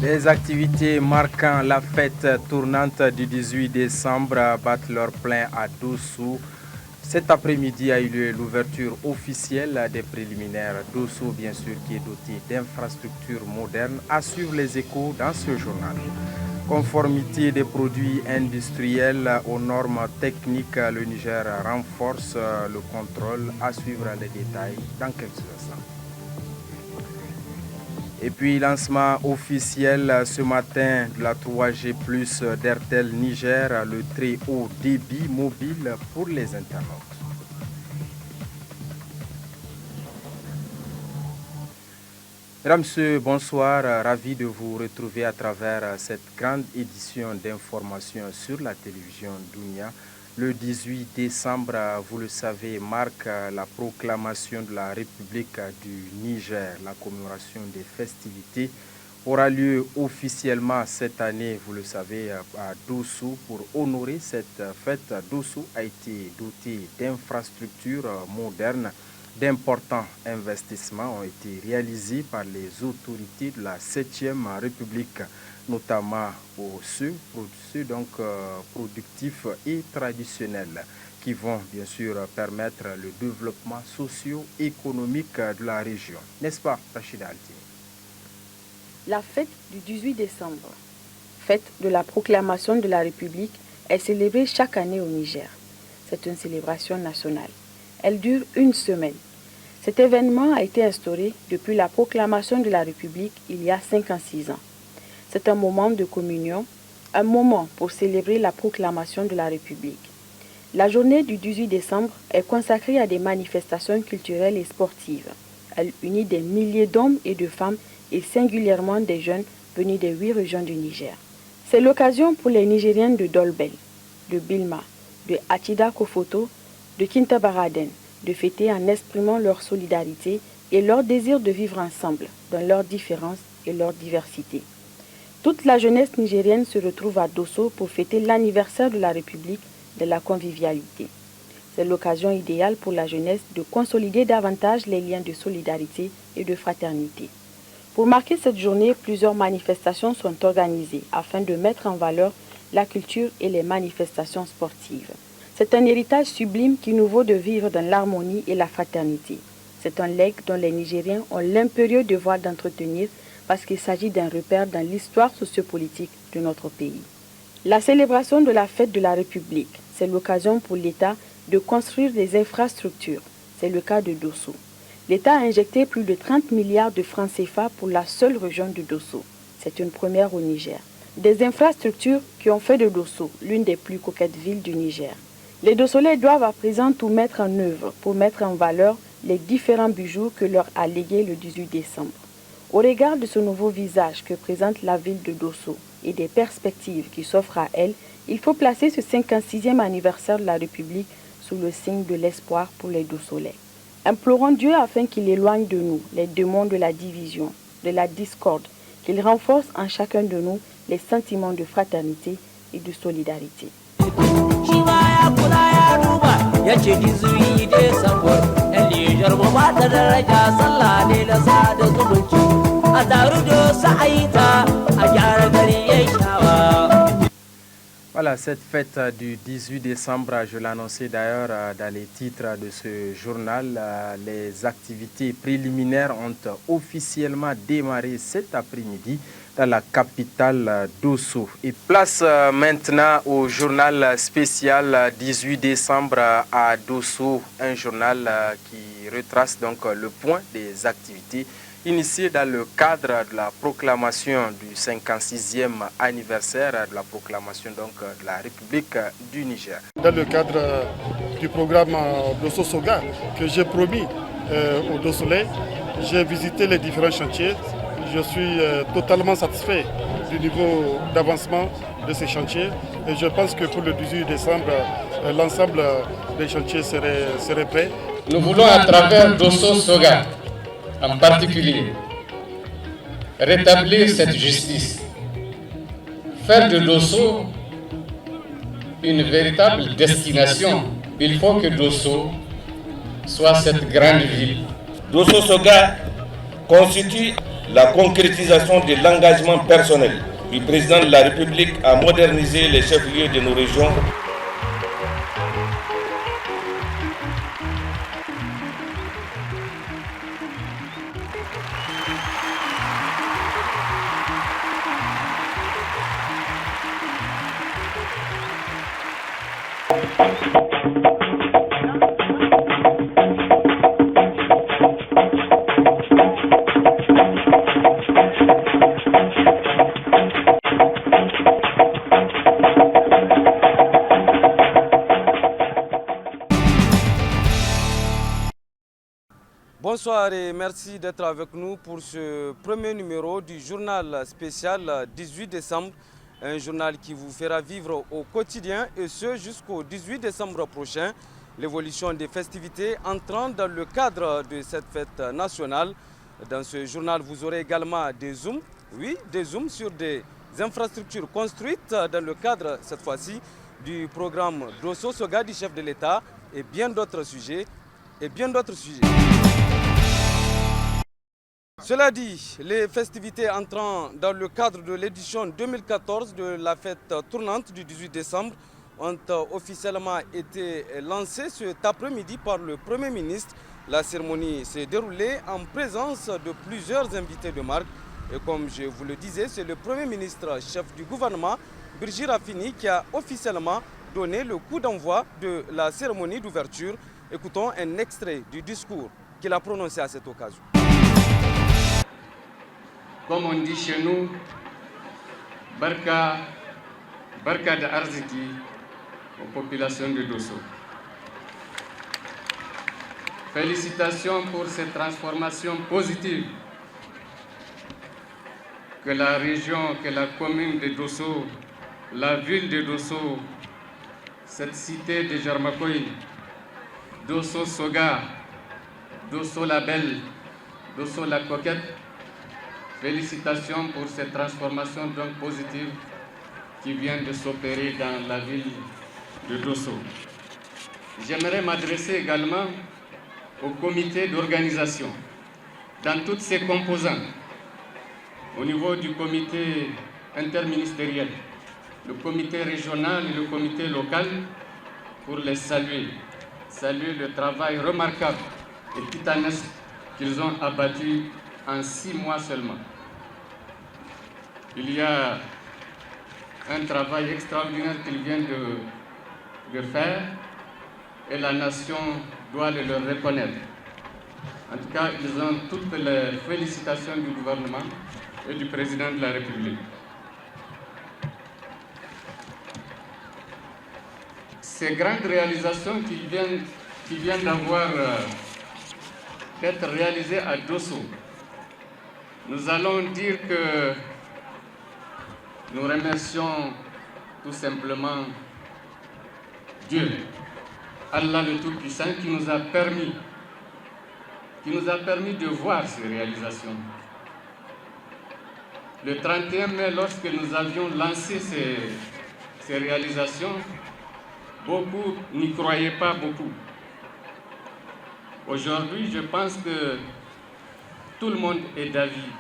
Les activités marquant la fête tournante du 18 décembre battent leur plein à Dosso. Cet après-midi a eu lieu l'ouverture officielle des préliminaires. Dosso, bien sûr, qui est doté d'infrastructures modernes, assure les échos dans ce journal. Conformité des produits industriels aux normes techniques, le Niger renforce le contrôle. À suivre les détails dans quelques instants. Et puis, lancement officiel ce matin de la 3G+ d'Airtel Niger, le très haut débit mobile pour les internautes. Mesdames, Messieurs, bonsoir. Ravi de vous retrouver à travers cette grande édition d'information sur la télévision Dounia. Le 18 décembre, vous le savez, marque la proclamation de la République du Niger. La commémoration des festivités aura lieu officiellement cette année, vous le savez, à Dosso. Pour honorer cette fête, Dosso a été doté d'infrastructures modernes. D'importants investissements ont été réalisés par les autorités de la 7e République, notamment pour ceux productifs et traditionnels, qui vont bien sûr permettre le développement socio-économique de la région. N'est-ce pas, Rachida Altine? La fête du 18 décembre, fête de la proclamation de la République, est célébrée chaque année au Niger. C'est une célébration nationale. Elle dure une semaine. Cet événement a été instauré depuis la proclamation de la République il y a 56 ans. C'est un moment de communion, un moment pour célébrer la proclamation de la République. La journée du 18 décembre est consacrée à des manifestations culturelles et sportives. Elle unit des milliers d'hommes et de femmes et singulièrement des jeunes venus des 8 régions du Niger. C'est l'occasion pour les Nigériens de Dolbel, de Bilma, de Atida Kofoto, de Kintabaraden, de fêter en exprimant leur solidarité et leur désir de vivre ensemble dans leurs différences et leur diversité. Toute la jeunesse nigérienne se retrouve à Dosso pour fêter l'anniversaire de la République de la convivialité. C'est l'occasion idéale pour la jeunesse de consolider davantage les liens de solidarité et de fraternité. Pour marquer cette journée, plusieurs manifestations sont organisées afin de mettre en valeur la culture et les manifestations sportives. C'est un héritage sublime qui nous vaut de vivre dans l'harmonie et la fraternité. C'est un legs dont les Nigériens ont l'impérieux devoir d'entretenir parce qu'il s'agit d'un repère dans l'histoire sociopolitique de notre pays. La célébration de la fête de la République, c'est l'occasion pour l'État de construire des infrastructures. C'est le cas de Dosso. L'État a injecté plus de 30 milliards de francs CFA pour la seule région de Dosso. C'est une première au Niger. Des infrastructures qui ont fait de Dosso l'une des plus coquettes villes du Niger. Les Dossolais doivent à présent tout mettre en œuvre pour mettre en valeur les différents bijoux que leur a légués le 18 décembre. Au regard de ce nouveau visage que présente la ville de Dosso et des perspectives qui s'offrent à elle, il faut placer ce 56e anniversaire de la République sous le signe de l'espoir pour les Dossolais. Implorons Dieu afin qu'il éloigne de nous les démons de la division, de la discorde, qu'il renforce en chacun de nous les sentiments de fraternité et de solidarité. Voilà, cette fête du 18 décembre, je l'annonçais d'ailleurs dans les titres de ce journal, les activités préliminaires ont officiellement démarré cet après-midi dans la capitale Dosso. Et place maintenant au journal spécial 18 décembre à Dosso, un journal qui retrace donc le point des activités initiées dans le cadre de la proclamation du 56e anniversaire de la proclamation donc de la République du Niger. Dans le cadre du programme Dosso Soga que j'ai promis aux Dossolais, j'ai visité les différents chantiers. Je suis totalement satisfait du niveau d'avancement de ces chantiers et je pense que pour le 18 décembre, l'ensemble des chantiers seraient prêts. Nous voulons à travers Dosso Soga, en particulier, rétablir cette justice, faire de Dosso une véritable destination. Il faut que Dosso soit cette grande ville. Dosso Soga constitue la concrétisation de l'engagement personnel du président de la République à moderniser les chefs-lieux de nos régions. Bonsoir et merci d'être avec nous pour ce premier numéro du journal spécial 18 décembre. Un journal qui vous fera vivre au quotidien et ce jusqu'au 18 décembre prochain. L'évolution des festivités entrant dans le cadre de cette fête nationale. Dans ce journal, vous aurez également des zooms, sur des infrastructures construites dans le cadre, cette fois-ci, du programme Dosso Soga du chef de l'État et bien d'autres sujets. Cela dit, les festivités entrant dans le cadre de l'édition 2014 de la fête tournante du 18 décembre ont officiellement été lancées cet après-midi par le Premier ministre. La cérémonie s'est déroulée en présence de plusieurs invités de marque. Et comme je vous le disais, c'est le Premier ministre, chef du gouvernement, Birji Rafini, qui a officiellement donné le coup d'envoi de la cérémonie d'ouverture. Écoutons un extrait du discours qu'il a prononcé à cette occasion. Comme on dit chez nous, Barka de Arziki aux populations de Dosso. Félicitations pour ces transformations positives que la région, que la commune de Dosso, la ville de Dosso, cette cité de Jarmakoy, Dosso Soga, Dosso la Belle, Dosso la Coquette. Félicitations pour cette transformation donc positive qui vient de s'opérer dans la ville de Dosso. J'aimerais m'adresser également au comité d'organisation, dans toutes ses composantes, au niveau du comité interministériel, le comité régional et le comité local, pour les saluer le travail remarquable et titanesque qu'ils ont abattu en 6 mois seulement. Il y a un travail extraordinaire qu'ils viennent de faire et la nation doit le leur reconnaître. En tout cas, ils ont toutes les félicitations du gouvernement et du président de la République. Ces grandes réalisations qui viennent d'être réalisées à Dosso, nous allons dire que nous remercions tout simplement Dieu, Allah le Tout-Puissant, qui nous a permis de voir ces réalisations. Le 31 mai, lorsque nous avions lancé ces réalisations, beaucoup n'y croyaient pas beaucoup. Aujourd'hui, je pense que tout le monde est d'avis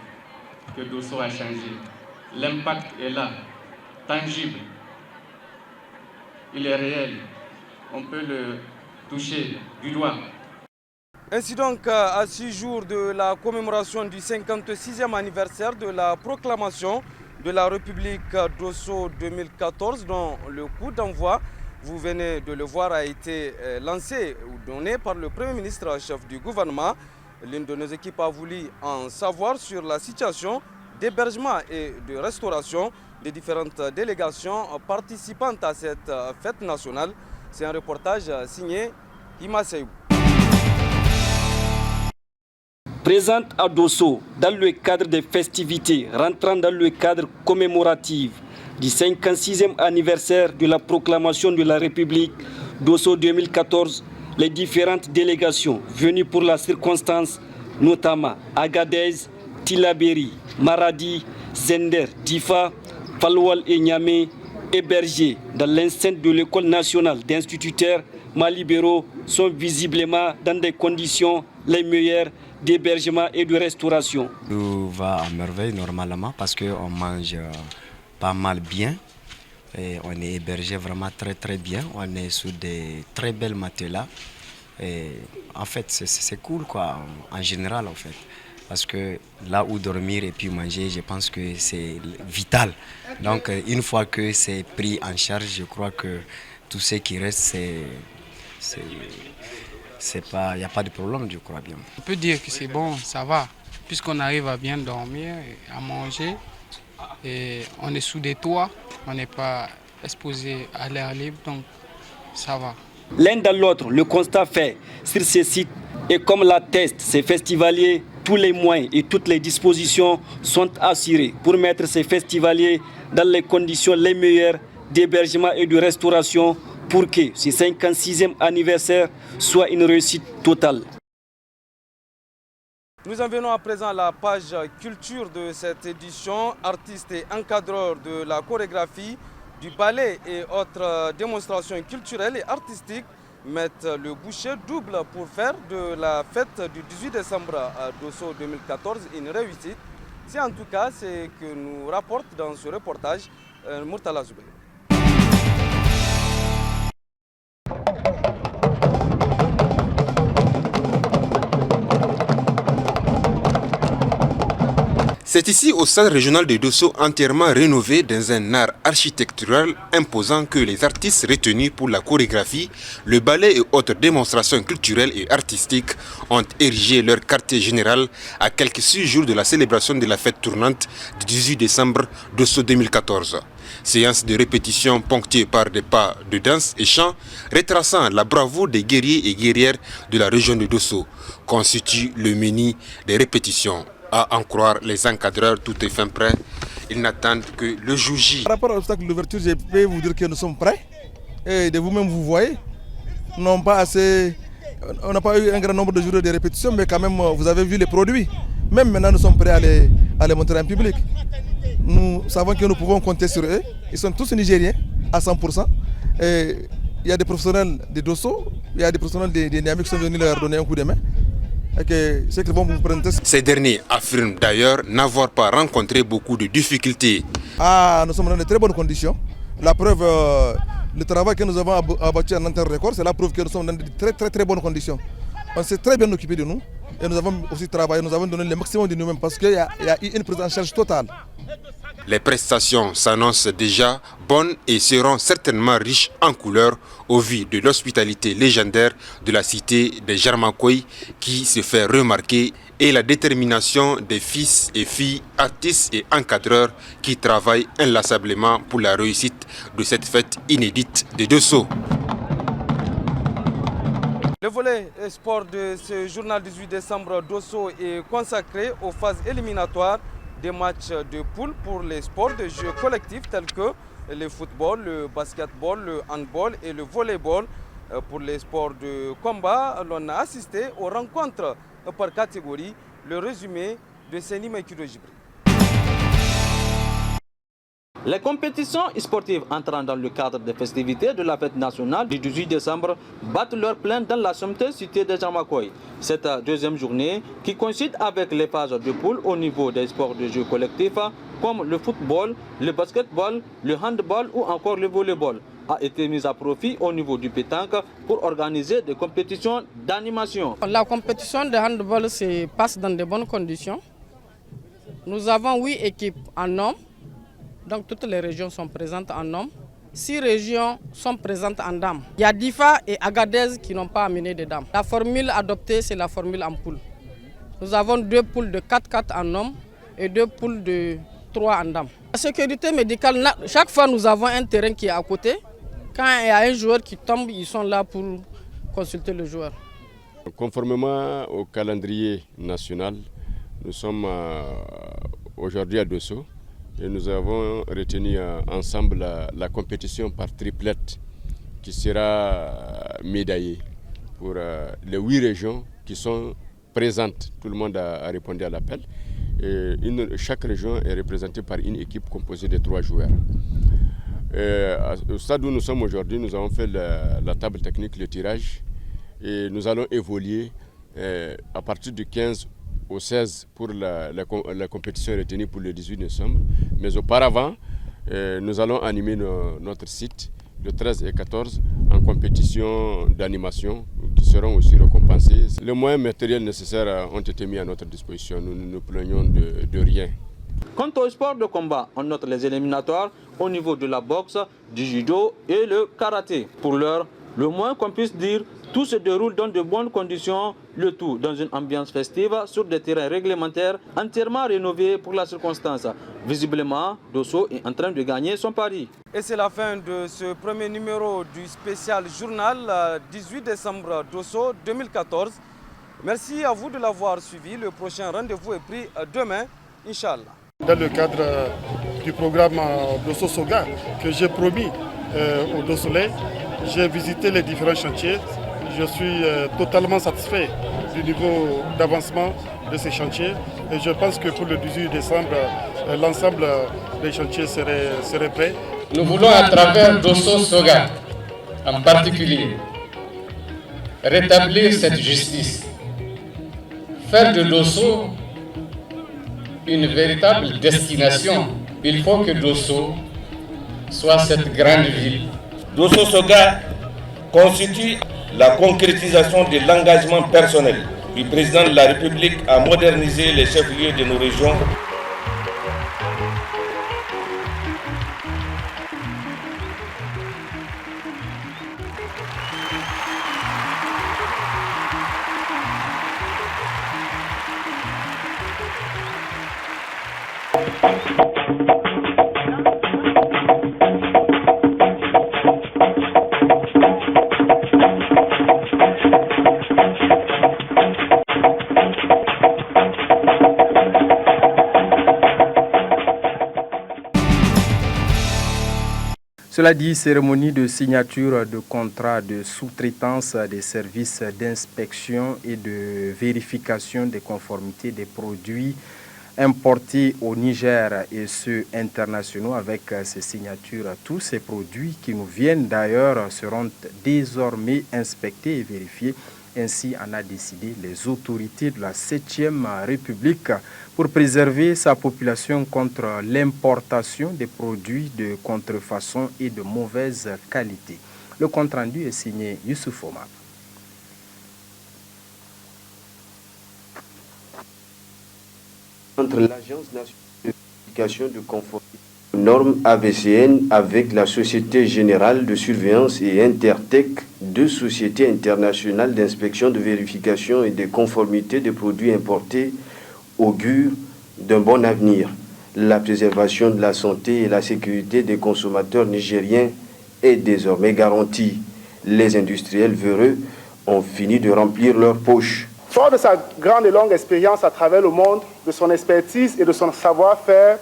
que Dosso a changé. L'impact est là, tangible. Il est réel. On peut le toucher du doigt. Ainsi donc, à 6 jours de la commémoration du 56e anniversaire de la proclamation de la République Dosso 2014, dont le coup d'envoi, vous venez de le voir, a été lancé ou donné par le Premier ministre, chef du gouvernement. L'une de nos équipes a voulu en savoir sur la situation d'hébergement et de restauration des différentes délégations participantes à cette fête nationale. C'est un reportage signé Ima Seybou. Présente à Dosso dans le cadre des festivités rentrant dans le cadre commémoratif du 56e anniversaire de la proclamation de la République Dosso 2014, les différentes délégations venues pour la circonstance, notamment Agadez, Tillabéri, Maradi, Zender, Difa, Falwal et Niamey, hébergés dans l'enceinte de l'école nationale d'instituteurs Malibéro, sont visiblement dans des conditions les meilleurs d'hébergement et de restauration. Tout va à merveille normalement parce qu'on mange pas mal bien. Et on est hébergé vraiment très bien. On est sous des très belles matelas. Et en fait, c'est cool quoi, en général en fait. Parce que là où dormir et puis manger, je pense que c'est vital. Donc une fois que c'est pris en charge, je crois que tout ce qui reste, il n'y a pas de problème, je crois bien. On peut dire que c'est bon, ça va, puisqu'on arrive à bien dormir, à manger. Et on est sous des toits, on n'est pas exposé à l'air libre, donc ça va. L'un dans l'autre, le constat fait sur ces sites et comme l'attestent ces festivaliers, tous les moyens et toutes les dispositions sont assurées pour mettre ces festivaliers dans les conditions les meilleures d'hébergement et de restauration pour que ce 56e anniversaire soit une réussite totale. Nous en venons à présent à la page culture de cette édition. Artistes et encadreurs de la chorégraphie, du ballet et autres démonstrations culturelles et artistiques mettent le bouchée double pour faire de la fête du 18 décembre à Dosso 2014 une réussite. C'est en tout cas ce que nous rapporte dans ce reportage Murtala Zoubeir. C'est ici au stade régional de Dosso entièrement rénové dans un art architectural imposant que les artistes retenus pour la chorégraphie, le ballet et autres démonstrations culturelles et artistiques ont érigé leur quartier général à quelques 6 jours de la célébration de la fête tournante du 18 décembre Dosso 2014. Séance de répétition ponctuée par des pas de danse et chants retraçant la bravoure des guerriers et guerrières de la région de Dosso constitue le menu des répétitions. À en croire les encadreurs, tout est fin prêt. Ils n'attendent que le jour J. Par rapport à l'obstacle d'ouverture, je peux vous dire que nous sommes prêts. Et de vous-même, vous voyez, on n'a pas eu un grand nombre de jours de répétition, mais quand même, vous avez vu les produits. Même maintenant, nous sommes prêts à les montrer en public. Nous savons que nous pouvons compter sur eux. Ils sont tous nigériens, à 100%. Et il y a des professionnels de Dosso, il y a des professionnels de Niamey qui sont venus leur donner un coup de main. Ces derniers affirment d'ailleurs n'avoir pas rencontré beaucoup de difficultés. Nous sommes dans de très bonnes conditions. La preuve, le travail que nous avons abattu en antenne record, c'est la preuve que nous sommes dans de très bonnes conditions. On s'est très bien occupé de nous et nous avons aussi travaillé, nous avons donné le maximum de nous-mêmes parce qu'il y a eu une prise en charge totale. Les prestations s'annoncent déjà bonnes et seront certainement riches en couleurs au vu de l'hospitalité légendaire de la cité des Jarmakoy qui se fait remarquer et la détermination des fils et filles, artistes et encadreurs qui travaillent inlassablement pour la réussite de cette fête inédite de Dosso. Le volet sport de ce journal 18 décembre Dosso est consacré aux phases éliminatoires des matchs de poule pour les sports de jeux collectifs tels que le football, le basketball, le handball et le volleyball. Pour les sports de combat, l'on a assisté aux rencontres par catégorie. Le résumé de Seni Maïkido Jibri. Les compétitions sportives entrant dans le cadre des festivités de la fête nationale du 18 décembre battent leur plein dans la somptueuse cité de Jarmakoy. Cette deuxième journée, qui coïncide avec les phases de poule au niveau des sports de jeux collectifs comme le football, le basketball, le handball ou encore le volleyball, a été mise à profit au niveau du pétanque pour organiser des compétitions d'animation. La compétition de handball se passe dans de bonnes conditions. Nous avons 8 équipes en hommes. Donc toutes les régions sont présentes en hommes. 6 régions sont présentes en dames. Il y a Difa et Agadez qui n'ont pas amené de dames. La formule adoptée, c'est la formule en poule. Nous avons 2 poules de 4-4 en hommes et 2 poules de 3 en dames. La sécurité médicale, chaque fois nous avons un terrain qui est à côté. Quand il y a un joueur qui tombe, ils sont là pour consulter le joueur. Conformément au calendrier national, nous sommes aujourd'hui à Dosso. Et nous avons retenu ensemble la compétition par triplette qui sera médaillée pour les 8 régions qui sont présentes. Tout le monde a répondu à l'appel. Chaque région est représentée par une équipe composée de 3 joueurs. Au stade où nous sommes aujourd'hui, nous avons fait la table technique, le tirage, et nous allons évoluer à partir du 15 au 16 pour la compétition retenue pour le 18 décembre. Mais auparavant, nous allons animer notre site le 13 et 14 en compétition d'animation qui seront aussi récompensés. Les moyens matériels nécessaires ont été mis à notre disposition. Nous ne nous plaignons de rien. Quant au sport de combat, on note les éliminatoires au niveau de la boxe, du judo et le karaté. Pour l'heure, le moins qu'on puisse dire, tout se déroule dans de bonnes conditions, le tout dans une ambiance festive sur des terrains réglementaires entièrement rénovés pour la circonstance. Visiblement, Dosso est en train de gagner son pari. Et c'est la fin de ce premier numéro du spécial journal 18 décembre Dosso 2014. Merci à vous de l'avoir suivi. Le prochain rendez-vous est pris demain, Inch'Allah. Dans le cadre du programme Dosso Soga que j'ai promis au Dossolais, j'ai visité les différents chantiers. Je suis totalement satisfait du niveau d'avancement de ces chantiers et je pense que pour le 18 décembre, l'ensemble des chantiers seraient prêts. Nous voulons à travers Dosso Soga, en particulier, rétablir cette justice, faire de Dosso une véritable destination. Il faut que Dosso soit cette grande ville. Dosso Soga constitue la concrétisation de l'engagement personnel du président de la République à moderniser les chefs-lieux de nos régions. Cela dit, cérémonie de signature de contrat de sous-traitance des services d'inspection et de vérification des conformités des produits importés au Niger et ceux internationaux. Avec ces signatures, tous ces produits qui nous viennent d'ailleurs seront désormais inspectés et vérifiés. Ainsi en a décidé les autorités de la 7e République pour préserver sa population contre l'importation des produits de contrefaçon et de mauvaise qualité. Le compte-rendu est signé Youssouf Omar. Entre l'Agence nationale de vérification de conformité aux normes AVCN avec la Société Générale de Surveillance et Intertech, deux sociétés internationales d'inspection, de vérification et de conformité des produits importés, augure d'un bon avenir. La préservation de la santé et la sécurité des consommateurs nigériens est désormais garantie. Les industriels véreux ont fini de remplir leurs poches. Fort de sa grande et longue expérience à travers le monde, de son expertise et de son savoir-faire,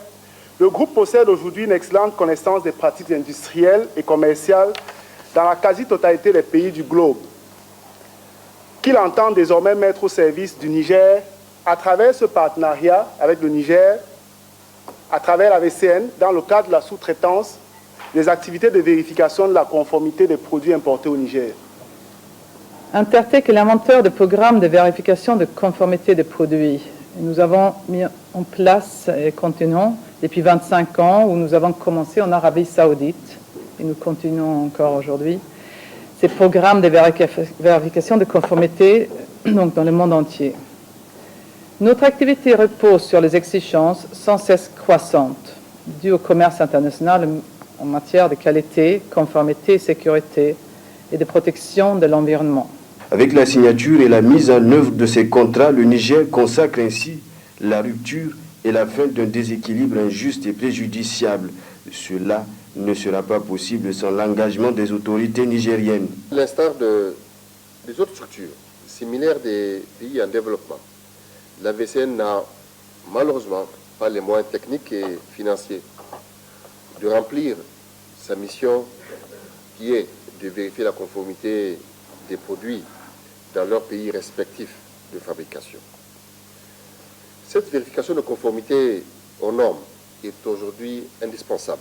le groupe possède aujourd'hui une excellente connaissance des pratiques industrielles et commerciales dans la quasi-totalité des pays du globe, qu'il entend désormais mettre au service du Niger à travers ce partenariat avec le Niger, à travers la VCN, dans le cadre de la sous-traitance des activités de vérification de la conformité des produits importés au Niger. Intertech est l'inventeur de programmes de vérification de conformité des produits. Nous avons mis en place et continuons depuis 25 ans où nous avons commencé en Arabie Saoudite et nous continuons encore aujourd'hui ces programmes de vérification de conformité donc dans le monde entier. Notre activité repose sur les exigences sans cesse croissantes dues au commerce international en matière de qualité, conformité, sécurité et de protection de l'environnement. Avec la signature et la mise en œuvre de ces contrats, le Niger consacre ainsi la rupture et la fin d'un déséquilibre injuste et préjudiciable. Cela ne sera pas possible sans l'engagement des autorités nigériennes. À l'instar des autres structures similaires des pays en développement, la VCN n'a malheureusement pas les moyens techniques et financiers de remplir sa mission qui est de vérifier la conformité des produits dans leurs pays respectifs de fabrication. Cette vérification de conformité aux normes est aujourd'hui indispensable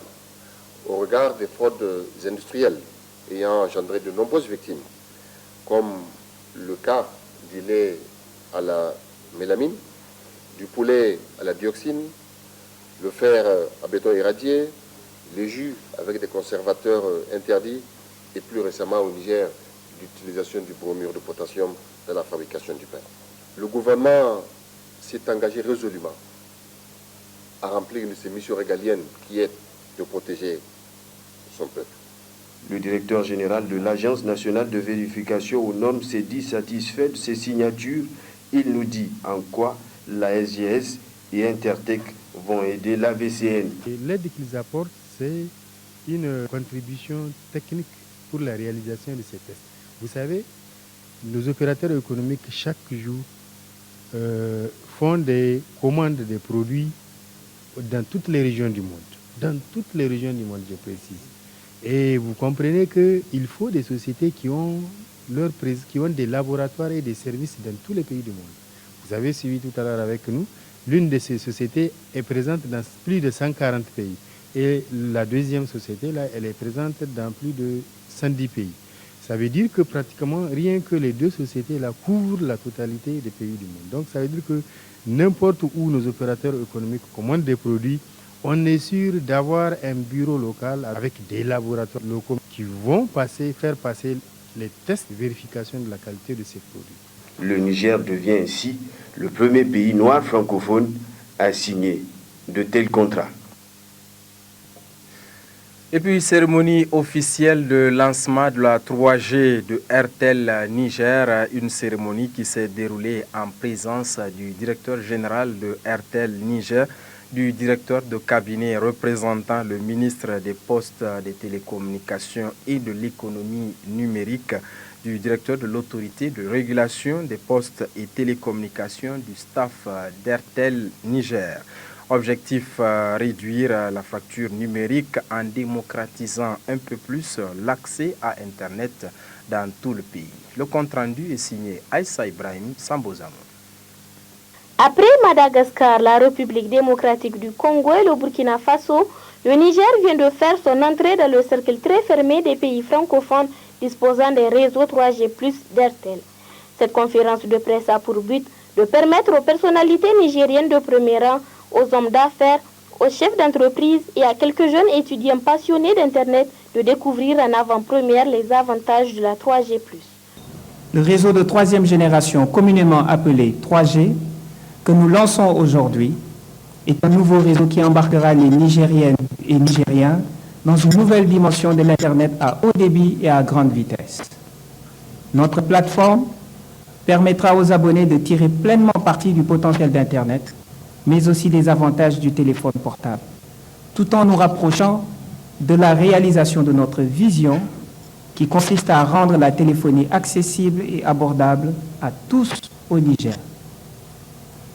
au regard des fraudes industrielles ayant engendré de nombreuses victimes, comme le cas du lait à la mélamine, du poulet à la dioxine, le fer à béton irradié, les jus avec des conservateurs interdits et plus récemment au Niger, l'utilisation du bromure de potassium dans la fabrication du pain. Le gouvernement s'est engagé résolument à remplir une de ses missions régaliennes qui est de protéger son peuple. Le directeur général de l'Agence nationale de vérification aux normes s'est dit satisfait de ces signatures. Il nous dit en quoi la SGS et Intertech vont aider la VCN. L'aide qu'ils apportent, c'est une contribution technique pour la réalisation de ces tests. Vous savez, nos opérateurs économiques, chaque jour, font des commandes de produits dans toutes les régions du monde. Dans toutes les régions du monde, je précise. Et vous comprenez qu'il faut des sociétés qui ont des laboratoires et des services dans tous les pays du monde. Vous avez suivi tout à l'heure avec nous, l'une de ces sociétés est présente dans plus de 140 pays. Et la deuxième société, là, elle est présente dans plus de 110 pays. Ça veut dire que pratiquement rien que les deux sociétés-là couvrent la totalité des pays du monde. Donc ça veut dire que n'importe où nos opérateurs économiques commandent des produits, on est sûr d'avoir un bureau local avec des laboratoires locaux qui vont faire passer les tests de vérification de la qualité de ces produits. Le Niger devient ainsi le premier pays noir francophone à signer de tels contrats. Et puis, cérémonie officielle de lancement de la 3G de RTL Niger, une cérémonie qui s'est déroulée en présence du directeur général de RTL Niger, du directeur de cabinet représentant le ministre des Postes, des Télécommunications et de l'Économie numérique, du directeur de l'autorité de régulation des postes et télécommunications du staff d'RTL Niger. Objectif, réduire la fracture numérique en démocratisant un peu plus l'accès à Internet dans tout le pays. Le compte-rendu est signé Aïssa Ibrahim Sambozamo. Après Madagascar, la République démocratique du Congo et le Burkina Faso, le Niger vient de faire son entrée dans le cercle très fermé des pays francophones disposant des réseaux 3G+ d'RTL. Cette conférence de presse a pour but de permettre aux personnalités nigériennes de premier rang, aux hommes d'affaires, aux chefs d'entreprise et à quelques jeunes étudiants passionnés d'Internet de découvrir en avant-première les avantages de la 3G+. Le réseau de troisième génération, communément appelé 3G, que nous lançons aujourd'hui, est un nouveau réseau qui embarquera les Nigériennes et Nigériens dans une nouvelle dimension de l'Internet à haut débit et à grande vitesse. Notre plateforme permettra aux abonnés de tirer pleinement parti du potentiel d'Internet, mais aussi des avantages du téléphone portable, tout en nous rapprochant de la réalisation de notre vision qui consiste à rendre la téléphonie accessible et abordable à tous au Niger,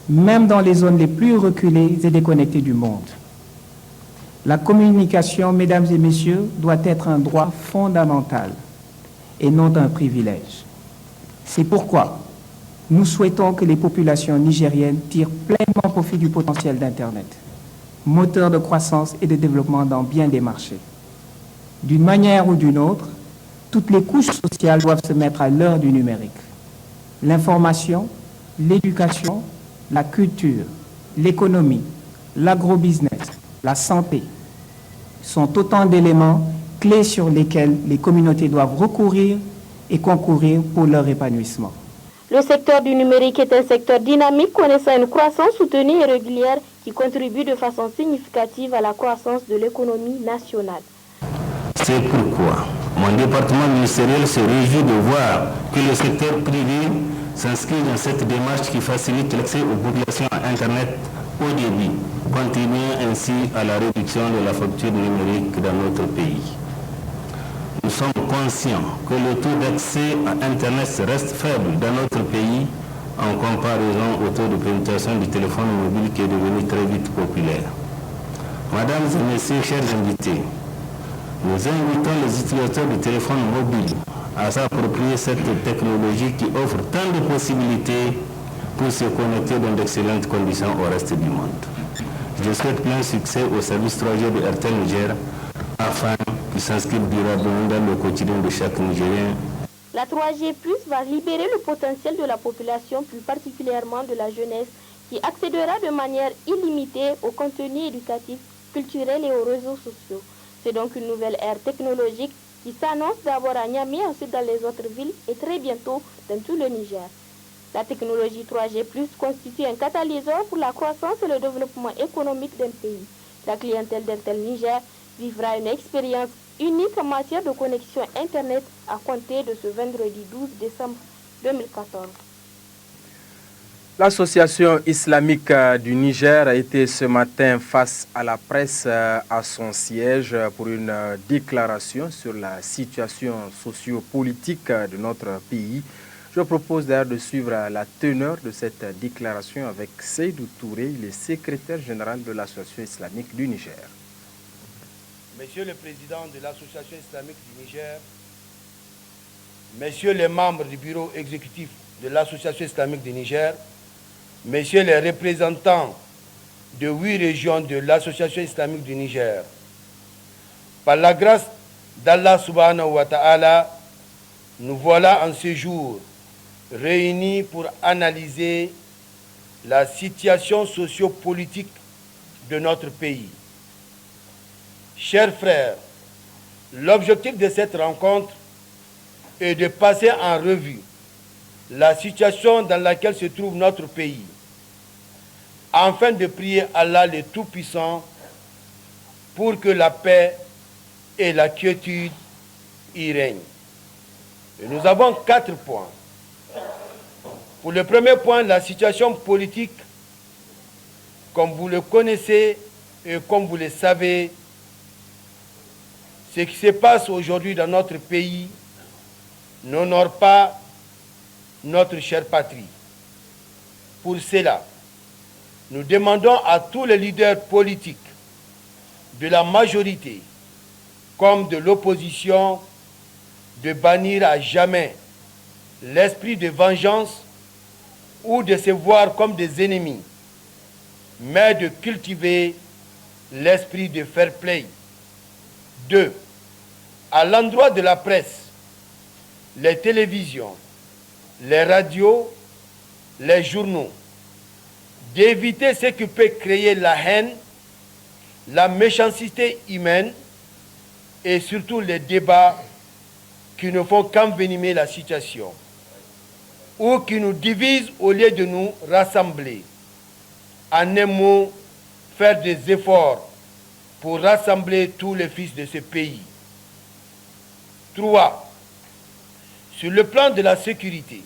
même dans les zones les plus reculées et déconnectées du monde. La communication, mesdames et messieurs, doit être un droit fondamental et non un privilège. C'est pourquoi nous souhaitons que les populations nigériennes tirent pleinement profit du potentiel d'Internet, moteur de croissance et de développement dans bien des marchés. D'une manière ou d'une autre, toutes les couches sociales doivent se mettre à l'heure du numérique. L'information, l'éducation, la culture, l'économie, l'agrobusiness, la santé sont autant d'éléments clés sur lesquels les communautés doivent recourir et concourir pour leur épanouissement. Le secteur du numérique est un secteur dynamique connaissant une croissance soutenue et régulière qui contribue de façon significative à la croissance de l'économie nationale. C'est pourquoi mon département ministériel se réjouit de voir que le secteur privé s'inscrit dans cette démarche qui facilite l'accès aux populations à Internet haut débit, contribuant ainsi à la réduction de la fracture numérique dans notre pays. Nous sommes conscients que le taux d'accès à Internet reste faible dans notre pays en comparaison au taux de pénétration du téléphone mobile qui est devenu très vite populaire. Mesdames et messieurs, chers invités, nous invitons les utilisateurs de téléphone mobile à s'approprier cette technologie qui offre tant de possibilités pour se connecter dans d'excellentes conditions au reste du monde. Je souhaite plein succès au service 3G de RTL Niger afin qu'il s'inscrive durablement dans le quotidien de chaque Nigérien. La 3G+ va libérer le potentiel de la population, plus particulièrement de la jeunesse, qui accédera de manière illimitée aux contenus éducatifs, culturels et aux réseaux sociaux. C'est donc une nouvelle ère technologique qui s'annonce d'abord à Niamey, ensuite dans les autres villes et très bientôt dans tout le Niger. La technologie 3G+ constitue un catalyseur pour la croissance et le développement économique d'un pays. La clientèle d'Intel Niger vivra une expérience unique en matière de connexion Internet à compter de ce vendredi 12 décembre 2014. L'association islamique du Niger a été ce matin face à la presse à son siège pour une déclaration sur la situation socio-politique de notre pays. Je propose d'ailleurs de suivre la teneur de cette déclaration avec Seydou Touré, le secrétaire général de l'association islamique du Niger. Monsieur le Président de l'Association islamique du Niger, Messieurs les membres du bureau exécutif de l'Association islamique du Niger, Messieurs les représentants de 8 régions de l'Association islamique du Niger, par la grâce d'Allah subhanahu wa ta'ala, nous voilà en ce jour réunis pour analyser la situation socio-politique de notre pays. Chers frères, l'objectif de cette rencontre est de passer en revue la situation dans laquelle se trouve notre pays, afin de prier Allah le Tout-Puissant pour que la paix et la quiétude y règnent. Et nous avons 4 points. Pour le premier point, la situation politique, comme vous le connaissez et comme vous le savez, ce qui se passe aujourd'hui dans notre pays n'honore pas notre chère patrie. Pour cela, nous demandons à tous les leaders politiques de la majorité comme de l'opposition de bannir à jamais l'esprit de vengeance ou de se voir comme des ennemis, mais de cultiver l'esprit de fair play. 2. À l'endroit de la presse, les télévisions, les radios, les journaux, d'éviter ce qui peut créer la haine, la méchanceté humaine et surtout les débats qui ne font qu'envenimer la situation ou qui nous divisent au lieu de nous rassembler. En un mot, faire des efforts pour rassembler tous les fils de ce pays. 3. Sur le plan de la sécurité,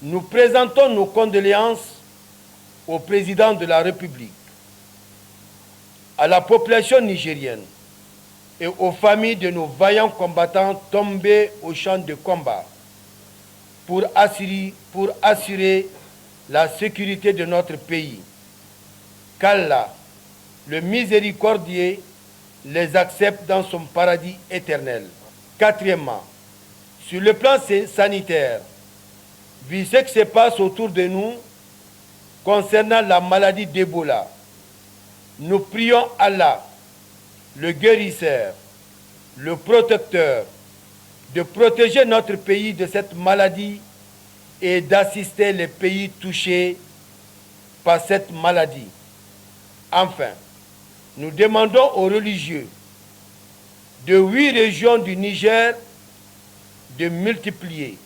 nous présentons nos condoléances au président de la République, à la population nigérienne et aux familles de nos vaillants combattants tombés au champ de combat pour assurer la sécurité de notre pays. Qu'Allah, le miséricordieux, les accepte dans son paradis éternel. 4. Sur le plan sanitaire, vu ce qui se passe autour de nous concernant la maladie d'Ebola, nous prions Allah, le guérisseur, le protecteur, de protéger notre pays de cette maladie et d'assister les pays touchés par cette maladie. Enfin, nous demandons aux religieux de 8 régions du Niger de multiplier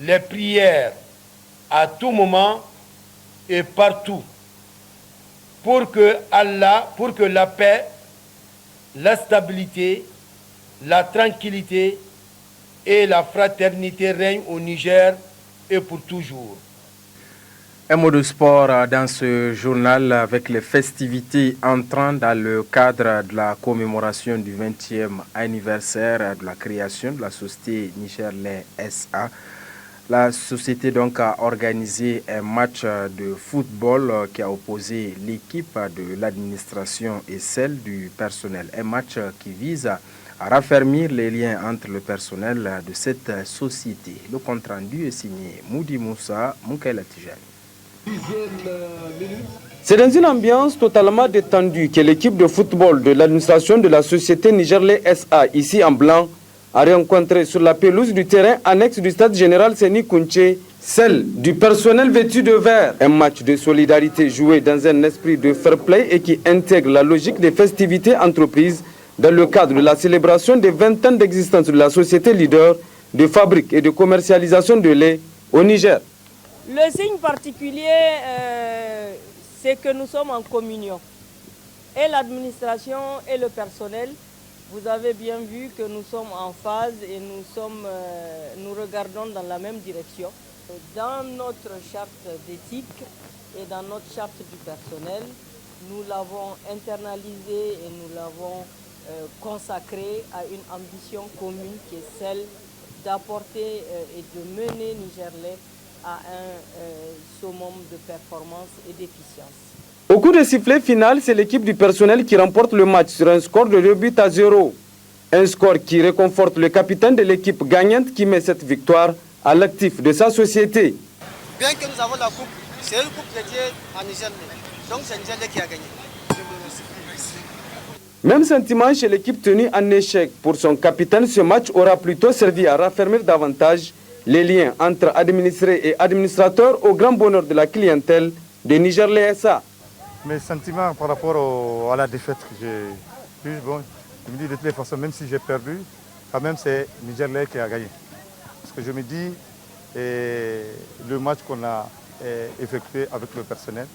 les prières à tout moment et partout pour que la paix, la stabilité, la tranquillité et la fraternité règnent au Niger et pour toujours. Un mot de sport dans ce journal avec les festivités entrant dans le cadre de la commémoration du 20e anniversaire de la création de la société Niger-Lait SA. La société donc a organisé un match de football qui a opposé l'équipe de l'administration et celle du personnel. Un match qui vise à raffermir les liens entre le personnel de cette société. Le compte rendu est signé Moudi Moussa Moukaila Tijani. C'est dans une ambiance totalement détendue que l'équipe de football de l'administration de la société Niger-Lait SA, ici en blanc, a rencontré sur la pelouse du terrain annexe du stade général Séni Kounché celle du personnel vêtu de vert. Un match de solidarité joué dans un esprit de fair play et qui intègre la logique des festivités entreprises dans le cadre de la célébration des 20 ans d'existence de la société leader de fabrique et de commercialisation de lait au Niger. Le signe particulier, c'est que nous sommes en communion. Et l'administration et le personnel, vous avez bien vu que nous sommes en phase et nous regardons dans la même direction. Dans notre charte d'éthique et dans notre charte du personnel, nous l'avons internalisé et nous l'avons consacré à une ambition commune qui est celle d'apporter et de mener Nigerlait à un summum de performance et d'efficience. Au coup de sifflet final, c'est l'équipe du personnel qui remporte le match sur un score de 2-0. Un score qui réconforte le capitaine de l'équipe gagnante qui met cette victoire à l'actif de sa société. Bien que nous avons la coupe, c'est une coupe dédiée à Nigerlait. Donc c'est Nigerlait qui a gagné. Même sentiment chez l'équipe tenue en échec. Pour son capitaine, ce match aura plutôt servi à raffermir davantage les liens entre administrés et administrateurs au grand bonheur de la clientèle de Nigerlait SA. Mes sentiments par rapport à la défaite que j'ai eue, bon, je me dis de toutes les façons, même si j'ai perdu, quand même c'est Nigerlait qui a gagné. Parce que je me dis, le match qu'on a effectué avec le personnel,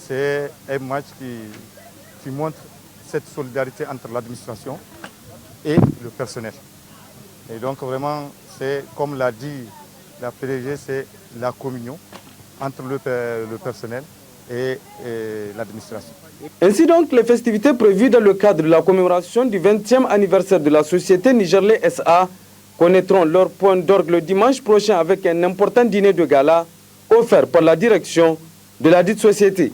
c'est un match qui montre cette solidarité entre l'administration et le personnel. Et donc vraiment, c'est comme l'a dit la PDG, c'est la communion entre le personnel et l'administration. Ainsi donc, les festivités prévues dans le cadre de la commémoration du 20e anniversaire de la société Nigerlait SA connaîtront leur point d'orgue le dimanche prochain avec un important dîner de gala offert par la direction de la dite société.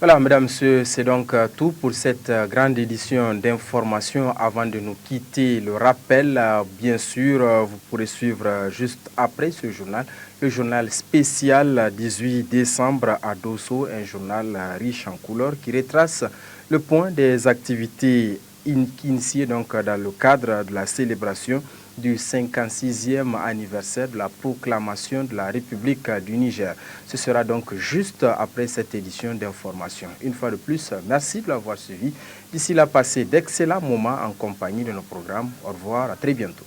Voilà, mesdames, messieurs, c'est donc tout pour cette grande édition d'information. Avant de nous quitter, le rappel, bien sûr, vous pourrez suivre juste après ce journal, le journal spécial 18 décembre à Dosso, un journal riche en couleurs qui retrace le point des activités initiées donc dans le cadre de la célébration du 56e anniversaire de la proclamation de la République du Niger. Ce sera donc juste après cette édition d'information. Une fois de plus, merci de l'avoir suivi. D'ici là, passez d'excellents moments en compagnie de nos programmes. Au revoir, à très bientôt.